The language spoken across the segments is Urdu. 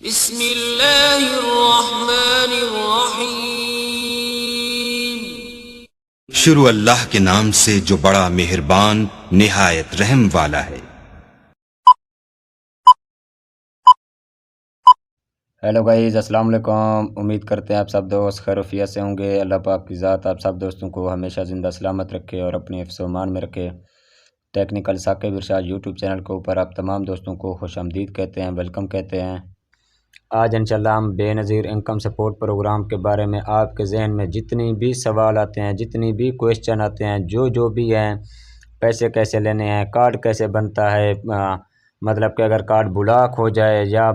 بسم اللہ الرحمن الرحیم۔ شروع اللہ کے نام سے جو بڑا مہربان نہایت رحم والا ہے۔ ہیلو گائز، السلام علیکم۔ امید کرتے ہیں آپ سب دوست خیر و عافیت سے ہوں گے۔ اللہ پاک کی ذات آپ سب دوستوں کو ہمیشہ زندہ سلامت رکھے اور اپنے حفظ و امان میں رکھے۔ ٹیکنیکل ثاقب ارشاد یوٹیوب چینل کے اوپر آپ تمام دوستوں کو خوش آمدید کہتے ہیں، ویلکم کہتے ہیں۔ آج انشاءاللہ ہم بے نظیر انکم سپورٹ پروگرام کے بارے میں آپ کے ذہن میں جتنی بھی سوال آتے ہیں، جتنی بھی کویشچن آتے ہیں، جو بھی ہیں، پیسے کیسے لینے ہیں، کارڈ کیسے بنتا ہے، مطلب کہ اگر کارڈ بلاک ہو جائے یا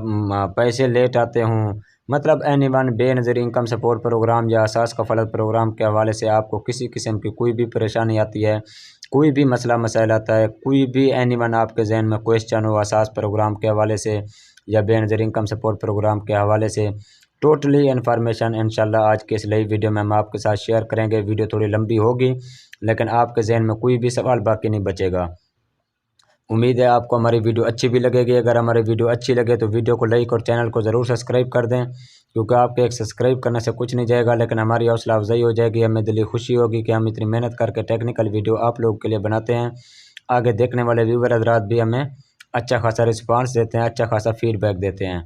پیسے لیٹ آتے ہوں، مطلب اینی ون بے نظیر انکم سپورٹ پروگرام یا اساس کفالت پروگرام کے حوالے سے آپ کو کسی قسم کی کوئی بھی پریشانی آتی ہے، کوئی بھی مسئلہ مسائل آتا ہے، کوئی بھی اینی ون آپ کے ذہن میں کویشچن ہو اساس پروگرام کے حوالے سے یا بے نظیر انکم سپورٹ پروگرام کے حوالے سے، ٹوٹلی انفارمیشن انشاءاللہ آج کے اس نئی ویڈیو میں ہم آپ کے ساتھ شیئر کریں گے۔ ویڈیو تھوڑی لمبی ہوگی لیکن آپ کے ذہن میں کوئی بھی سوال باقی نہیں بچے گا۔ امید ہے آپ کو ہماری ویڈیو اچھی بھی لگے گی۔ اگر ہماری ویڈیو اچھی لگے تو ویڈیو کو لائک اور چینل کو ضرور سبسکرائب کر دیں، کیونکہ آپ کے ایک سبسکرائب کرنے سے کچھ نہیں جائے گا لیکن ہماری حوصلہ افزائی ہو جائے گی، ہمیں دلی خوشی ہوگی کہ ہم اتنی محنت کر کے ٹیکنیکل ویڈیو آپ لوگوں کے لیے بناتے ہیں۔ آگے دیکھنے والے ویور حضرات بھی ہمیں اچھا خاصا رسپانس دیتے ہیں، اچھا خاصا فیڈ بیک دیتے ہیں۔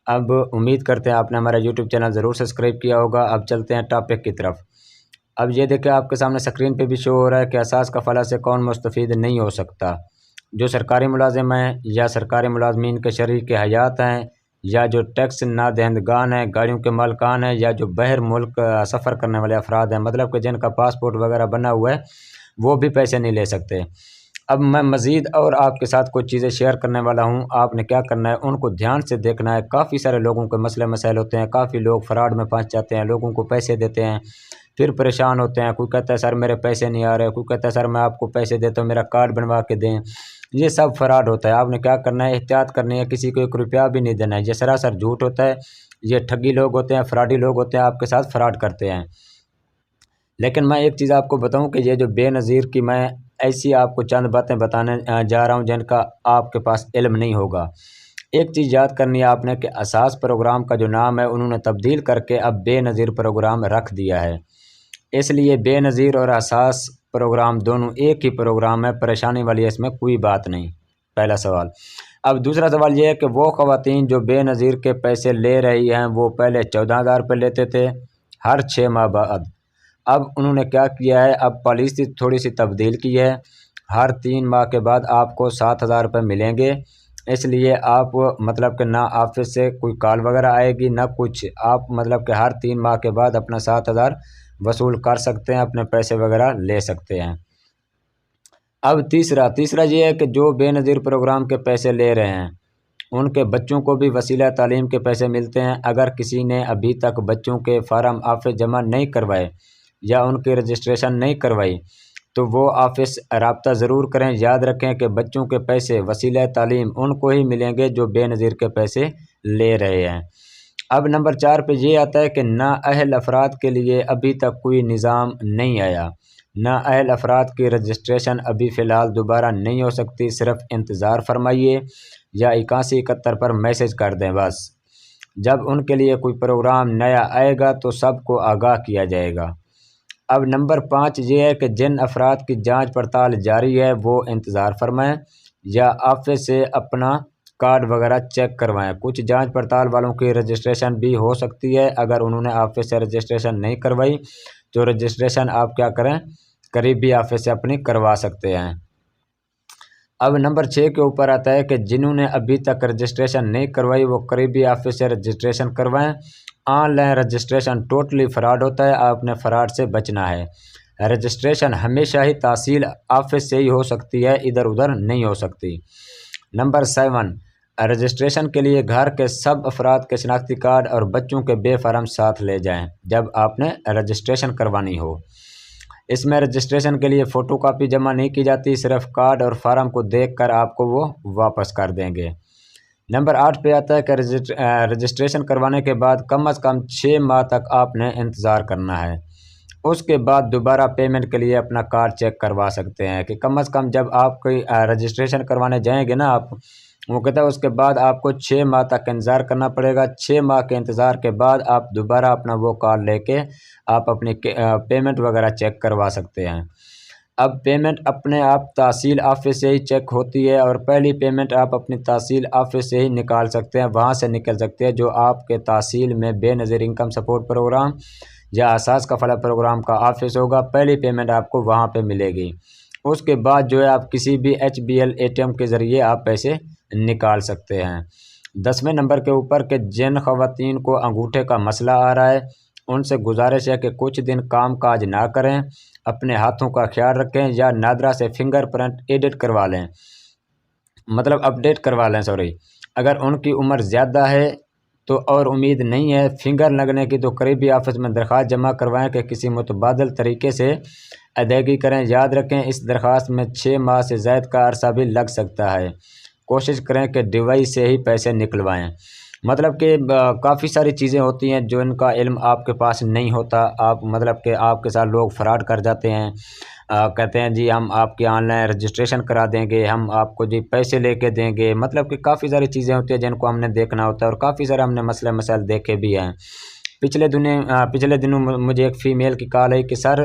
اب امید کرتے ہیں آپ نے ہمارا یوٹیوب چینل ضرور سبسکرائب کیا ہوگا۔ اب چلتے ہیں ٹاپک کی طرف۔ اب یہ دیکھیں آپ کے سامنے اسکرین پہ بھی شو ہو رہا ہے کہ اساس کفالت سے کون مستفید نہیں ہو سکتا۔ جو سرکاری ملازم ہیں یا سرکاری ملازمین کے شریک حیات ہیں یا جو ٹیکس نہ دہندگان ہیں، گاڑیوں کے مالکان ہیں یا جو باہر ملک سفر کرنے والے افراد ہیں، مطلب کہ جن کا پاسپورٹ وغیرہ بنا ہوا ہے، وہ بھی پیسے نہیں لے سکتے۔ اب میں مزید اور آپ کے ساتھ کچھ چیزیں شیئر کرنے والا ہوں۔ آپ نے کیا کرنا ہے، ان کو دھیان سے دیکھنا ہے۔ کافی سارے لوگوں کے مسئلے مسائل ہوتے ہیں، کافی لوگ فراڈ میں پھنس جاتے ہیں، لوگوں کو پیسے دیتے ہیں، پھر پریشان ہوتے ہیں۔ کوئی کہتا ہے سر میرے پیسے نہیں آ رہے، کوئی کہتا ہے سر میں آپ کو پیسے دیتا ہوں، میرا کارڈ بنوا کے دیں۔ یہ سب فراڈ ہوتا ہے۔ آپ نے کیا کرنا ہے، احتیاط کرنی ہے، کسی کو 1 روپیہ بھی نہیں دینا ہے۔ یہ سراسر جھوٹ ہوتا ہے، یہ ٹھگی لوگ ہوتے ہیں، فراڈی لوگ ہوتے ہیں، آپ کے ساتھ فراڈ کرتے ہیں۔ لیکن میں ایک چیز آپ کو بتاؤں کہ یہ جو بے نظیر کی میں ایسی آپ کو چند باتیں بتانے جا رہا ہوں جن کا آپ کے پاس علم نہیں ہوگا۔ ایک چیز یاد کرنی ہے آپ نے کہ اساس پروگرام کا جو نام ہے انہوں نے تبدیل کر کے اب بے نظیر پروگرام رکھ دیا ہے۔ اس لیے بے نظیر اور اساس پروگرام دونوں ایک ہی پروگرام ہے، پریشانی والی اس میں کوئی بات نہیں۔ پہلا سوال۔ اب دوسرا سوال یہ ہے کہ وہ خواتین جو بے نظیر کے پیسے لے رہی ہیں وہ پہلے 14,000 روپے لیتے تھے ہر 6 ماہ بعد۔ اب انہوں نے کیا کیا ہے، اب پالیسی تھوڑی سی تبدیل کی ہے، ہر 3 ماہ کے بعد آپ کو 7,000 روپے ملیں گے۔ اس لیے آپ مطلب کہ نہ آفس سے کوئی کال وغیرہ آئے گی نہ کچھ، آپ مطلب کہ ہر 3 ماہ کے بعد اپنا 7,000 وصول کر سکتے ہیں، اپنے پیسے وغیرہ لے سکتے ہیں۔ اب تیسرا یہ ہے کہ جو بے نظیر پروگرام کے پیسے لے رہے ہیں ان کے بچوں کو بھی وسیلہ تعلیم کے پیسے ملتے ہیں۔ اگر کسی نے ابھی تک بچوں کے فارم آفس جمع نہیں کروائے یا ان کی رجسٹریشن نہیں کروائی تو وہ آفس رابطہ ضرور کریں۔ یاد رکھیں کہ بچوں کے پیسے وسیلہ تعلیم ان کو ہی ملیں گے جو بے نظیر کے پیسے لے رہے ہیں۔ اب نمبر 4 پہ یہ آتا ہے کہ نااہل افراد کے لیے ابھی تک کوئی نظام نہیں آیا۔ نااہل افراد کی رجسٹریشن ابھی فی الحال دوبارہ نہیں ہو سکتی، صرف انتظار فرمائیے یا 8171 پر میسج کر دیں بس۔ جب ان کے لیے کوئی پروگرام نیا آئے گا تو سب کو آگاہ کیا جائے گا۔ اب نمبر 5 یہ ہے کہ جن افراد کی جانچ پڑتال جاری ہے وہ انتظار فرمائیں یا آفس سے اپنا کارڈ وغیرہ چیک کروائیں۔ کچھ جانچ پڑتال والوں کی رجسٹریشن بھی ہو سکتی ہے، اگر انہوں نے آفس سے رجسٹریشن نہیں کروائی تو رجسٹریشن آپ کیا کریں، قریبی آفس سے اپنی کروا سکتے ہیں۔ اب نمبر 6 کے اوپر آتا ہے کہ جنہوں نے ابھی تک رجسٹریشن نہیں کروائی وہ قریبی آفس سے رجسٹریشن کروائیں۔ On line registration totally fraud ہوتا ہے، آپ نے فراڈ سے بچنا ہے۔ رجسٹریشن ہمیشہ ہی تحصیل آفس سے ہی ہو سکتی ہے، ادھر ادھر نہیں ہو سکتی۔ نمبر 7، رجسٹریشن کے لیے گھر کے سب افراد کے شناختی کارڈ اور بچوں کے بے فارم ساتھ لے جائیں جب آپ نے رجسٹریشن کروانی ہو۔ اس میں رجسٹریشن کے لیے فوٹو کاپی جمع نہیں کی جاتی، صرف کارڈ اور فارم کو دیکھ کر آپ کو وہ واپس کر دیں گے۔ نمبر 8 پہ آتا ہے کہ رجسٹریشن کروانے کے بعد کم از کم 6 ماہ تک آپ نے انتظار کرنا ہے۔ اس کے بعد دوبارہ پیمنٹ کے لیے اپنا کارڈ چیک کروا سکتے ہیں کہ کم از کم جب آپ کوئی رجسٹریشن کروانے جائیں گے نا آپ، وہ کہتا ہے اس کے بعد آپ کو 6 ماہ تک انتظار کرنا پڑے گا۔ 6 ماہ کے انتظار کے بعد آپ دوبارہ اپنا وہ کارڈ لے کے آپ اپنی پیمنٹ وغیرہ چیک کروا سکتے ہیں۔ اب پیمنٹ اپنے آپ تحصیل آفس سے ہی چیک ہوتی ہے، اور پہلی پیمنٹ آپ اپنی تحصیل آفس سے ہی نکال سکتے ہیں، وہاں سے نکل سکتے ہیں جو آپ کے تحصیل میں بے نظیر انکم سپورٹ پروگرام یا اساس کفالہ پروگرام کا آفس ہوگا۔ پہلی پیمنٹ آپ کو وہاں پہ ملے گی۔ اس کے بعد جو ہے آپ کسی بھی HBL ATM کے ذریعے آپ پیسے نکال سکتے ہیں۔ 10ویں نمبر کے اوپر کہ جن خواتین کو انگوٹھے کا مسئلہ آ رہا ہے ان سے گزارش ہے کہ کچھ دن کام کاج نہ کریں، اپنے ہاتھوں کا خیال رکھیں، یا نادرا سے فنگر پرنٹ ایڈٹ کروا لیں، مطلب اپڈیٹ کروا لیں اگر ان کی عمر زیادہ ہے تو اور امید نہیں ہے فنگر لگنے کی تو قریبی آفس میں درخواست جمع کروائیں کہ کسی متبادل طریقے سے ادائیگی کریں۔ یاد رکھیں اس درخواست میں 6 ماہ سے زائد کا عرصہ بھی لگ سکتا ہے۔ کوشش کریں کہ ڈیوائس سے ہی پیسے نکلوائیں۔ مطلب کہ کافی ساری چیزیں ہوتی ہیں جو ان کا علم آپ کے پاس نہیں ہوتا، آپ مطلب کہ آپ کے ساتھ لوگ فراڈ کر جاتے ہیں، کہتے ہیں جی ہم آپ کے آن لائن رجسٹریشن کرا دیں گے، ہم آپ کو جی پیسے لے کے دیں گے، مطلب کہ کافی ساری چیزیں ہوتی ہیں جن کو ہم نے دیکھنا ہوتا ہے، اور کافی سارے ہم نے مسائل دیکھے بھی ہیں۔ پچھلے دنوں مجھے ایک فیمیل کی کال آئی کہ سر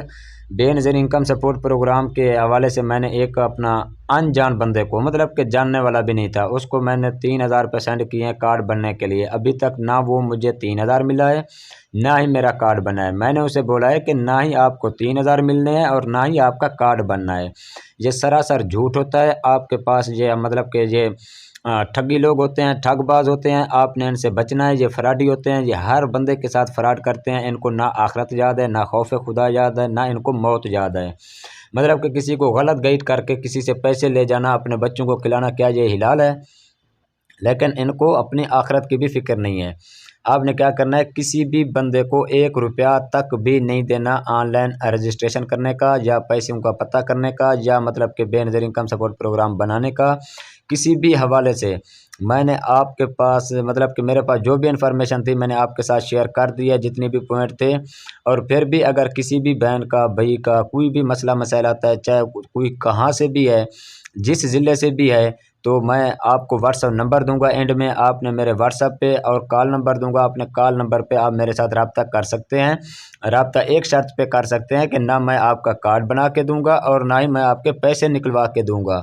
بے نظیر انکم سپورٹ پروگرام کے حوالے سے میں نے ایک اپنا انجان بندے کو، مطلب کہ جاننے والا بھی نہیں تھا، اس کو میں نے 3000 روپے سینڈ کیے ہیں کارڈ بننے کے لیے، ابھی تک نہ وہ مجھے 3000 ملا ہے نہ ہی میرا کارڈ بنا ہے۔ میں نے اسے بولا ہے کہ نہ ہی آپ کو 3000 ملنے ہیں اور نہ ہی آپ کا کارڈ بننا ہے، یہ سراسر جھوٹ ہوتا ہے۔ آپ کے پاس یہ مطلب کہ یہ ٹھگی لوگ ہوتے ہیں، ٹھگ باز ہوتے ہیں، آپ نے ان سے بچنا ہے۔ یہ فراڈی ہوتے ہیں، یہ ہر بندے کے ساتھ فراڈ کرتے ہیں، ان کو نہ آخرت یاد ہے، نہ خوف خدا یاد ہے، نہ ان کو موت یاد ہے۔ مطلب کہ کسی کو غلط گائیڈ کر کے کسی سے پیسے لے جانا، اپنے بچوں کو کھلانا، کیا یہ حلال ہے؟ لیکن ان کو اپنی آخرت کی بھی فکر نہیں ہے۔ آپ نے کیا کرنا ہے، کسی بھی بندے کو 1 روپیہ تک بھی نہیں دینا آن لائن رجسٹریشن کرنے کا، یا پیسوں کا پتہ کرنے کا، یا مطلب کہ بے نظیر انکم سپورٹ پروگرام بنانے کا، کسی بھی حوالے سے۔ میں نے آپ کے پاس مطلب کہ میرے پاس جو بھی انفارمیشن تھی میں نے آپ کے ساتھ شیئر کر دی ہے، جتنی بھی پوائنٹ تھے، اور پھر بھی اگر کسی بھی بہن کا، بھائی کا کوئی بھی مسئلہ آتا ہے، چاہے کوئی کہاں سے بھی ہے، جس ضلع سے بھی ہے، تو میں آپ کو واٹس ایپ نمبر دوں گا اینڈ میں، آپ نے میرے واٹس ایپ پہ، اور کال نمبر دوں گا، اپنے کال نمبر پہ آپ میرے ساتھ رابطہ کر سکتے ہیں۔ رابطہ ایک شرط پہ کر سکتے ہیں کہ نہ میں آپ کا کارڈ بنا کے دوں گا اور نہ ہی میں آپ کے پیسے نکلوا کے دوں گا۔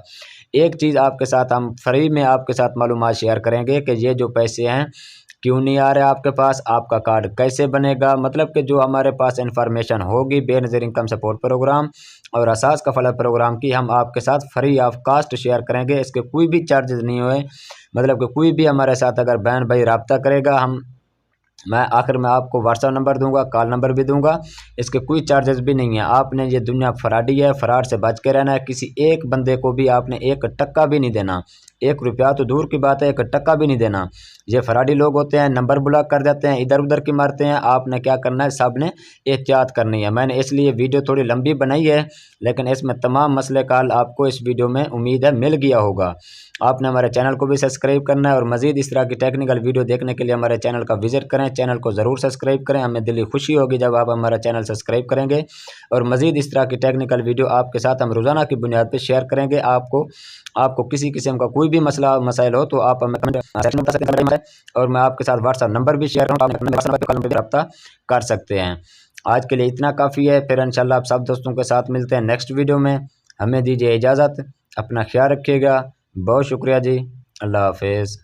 ایک چیز آپ کے ساتھ ہم فری میں آپ کے ساتھ معلومات شیئر کریں گے کہ یہ جو پیسے ہیں کیوں نہیں آ رہے آپ کے پاس، آپ کا کارڈ کیسے بنے گا، مطلب کہ جو ہمارے پاس انفارمیشن ہوگی بے نظیر انکم سپورٹ پروگرام اور اساس کفالہ پروگرام کی، ہم آپ کے ساتھ فری آف کاسٹ شیئر کریں گے، اس کے کوئی بھی چارجز نہیں ہوئے۔ مطلب کہ کوئی بھی ہمارے ساتھ اگر بہن بھائی رابطہ کرے گا، میں آخر میں آپ کو واٹس ایپ نمبر دوں گا، کال نمبر بھی دوں گا، اس کے کوئی چارجز بھی نہیں ہیں۔ آپ نے یہ دنیا فراڈی ہے، فراڈ سے بچ کے رہنا ہے، کسی ایک بندے کو بھی آپ نے 1 ٹکا بھی نہیں دینا، 1 روپیہ تو دور کی بات ہے، 1 ٹکا بھی نہیں دینا۔ یہ فراڈی لوگ ہوتے ہیں، نمبر بلاک کر دیتے ہیں، ادھر ادھر کی مارتے ہیں۔ آپ نے کیا کرنا ہے، سب نے احتیاط کرنی ہے۔ میں نے اس لیے ویڈیو تھوڑی لمبی بنائی ہے، لیکن اس میں تمام مسئلے کا حل آپ کو اس ویڈیو میں امید ہے مل گیا ہوگا۔ آپ نے ہمارے چینل کو بھی سبسکرائب کرنا ہے، اور مزید اس طرح کی ٹیکنیکل ویڈیو دیکھنے کے لیے ہمارے چینل کا وزٹ کریں، چینل کو ضرور سبسکرائب کریں، ہمیں دلی خوشی ہوگی جب آپ ہمارا چینل سبسکرائب کریں گے، اور مزید اس طرح کی ٹیکنیکل ویڈیو آپ کے ساتھ ہم روزانہ کی بنیاد پہ شیئر کریں گے۔ آپ کو کسی قسم کا کوئی بھی مسائل ہو تو آپ ہمیں کمنٹ سیکشن میں بتا سکتے ہیں، اور میں آپ کے ساتھ واٹس ایپ نمبر بھی شیئر کروں گا، آپ رابطہ کر سکتے ہیں۔ آج کے لیے اتنا کافی ہے، پھر انشاءاللہ آپ سب دوستوں کے ساتھ ملتے ہیں نیکسٹ ویڈیو میں۔ ہمیں دیجیے اجازت، اپنا خیال رکھیے گا، بہت شکریہ جی، اللہ حافظ۔